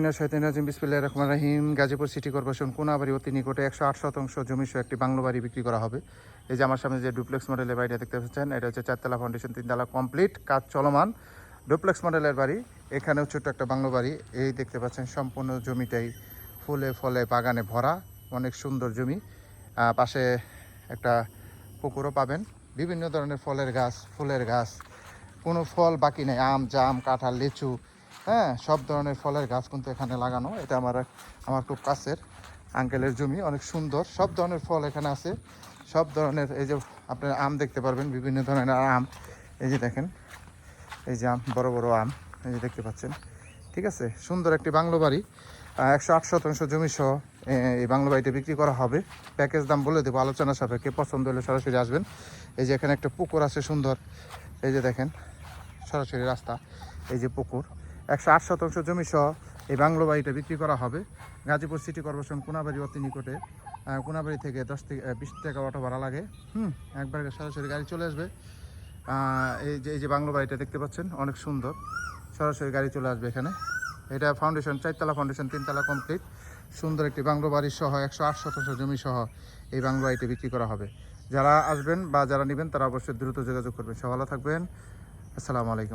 বিসমিল্লাহির রহমানির রহিম। Gazipur city corporation Konabari অতি নিকটে 108 শতাংশ জমি সহ একটি বাংলো বাড়ি বিক্রি করা হবে। এই যে আমার সামনে যে ডুপ্লেক্স মডেলের বাড়িটা দেখতে পাচ্ছেন, এটা হচ্ছে 4 তলা ফাউন্ডেশন, 3 তলা কমপ্লিট, কাজ চলমান ডুপ্লেক্স মডেলের বাড়ি। এখানেও ছোট্ট একটা বাংলো বাড়ি। এই দেখতে পাচ্ছেন সম্পূর্ণ জমিটাই ফুলে ফলে বাগানে ভরা, অনেক সুন্দর জমি। পাশে একটা পুকুরও পাবেন, বিভিন্ন ধরনের ফলের গাছ, ফুলের গাছ, কোনো ফল বাকি নেই। আম, জাম, কাঁঠাল, লিচু, হ্যাঁ, সব ধরনের ফলের গাছ কিন্তু এখানে লাগানো। এটা আমার খুব কাছের আঙ্কেলের জমি, অনেক সুন্দর। সব ধরনের ফল এখানে আছে, সব ধরনের। এই যে আপনার আম দেখতে পারবেন, বিভিন্ন ধরনের আম। এই যে দেখেন, এই যে আম, বড় বড় আম, এই যে দেখতে পাচ্ছেন। ঠিক আছে, সুন্দর একটি বাংলো বাড়ি। 108 শতাংশ জমি সহ এই বাংলো বাড়িটা বিক্রি করা হবে। প্যাকেজ দাম বলে দেবো আলোচনা সাপেক্ষে, পছন্দ হলে সরাসরি আসবেন। এই যে এখানে একটা পুকুর আছে সুন্দর, এই যে দেখেন সরাসরি রাস্তা, এই যে পুকুর। 108 শতাংশ জমি সহ এই বাংলো বাড়িটা বিক্রি করা হবে। গাজীপুর সিটি কর্পোরেশন কোনাবাড়ি অতি নিকটে। কোনাবাড়ি থেকে 10 থেকে 20 টাকা অটো ভাড়া লাগে। একবার সরাসরি গাড়ি চলে আসবে। এই যে বাংলো বাড়িটা দেখতে পাচ্ছেন, অনেক সুন্দর। সরাসরি গাড়ি চলে আসবে এখানে। এটা ফাউন্ডেশন, 4 তলা ফাউন্ডেশন, 3 তলা কমপ্লিট, সুন্দর একটি বাংলো বাড়ি সহ 108 শতাংশ জমি সহ এই বাংলো বাড়িটি বিক্রি করা হবে। যারা আসবেন বা যারা নেবেন তারা অবশ্যই দ্রুত যোগাযোগ করবেন। সব ভালো থাকবেন। আসসালামু আলাইকুম।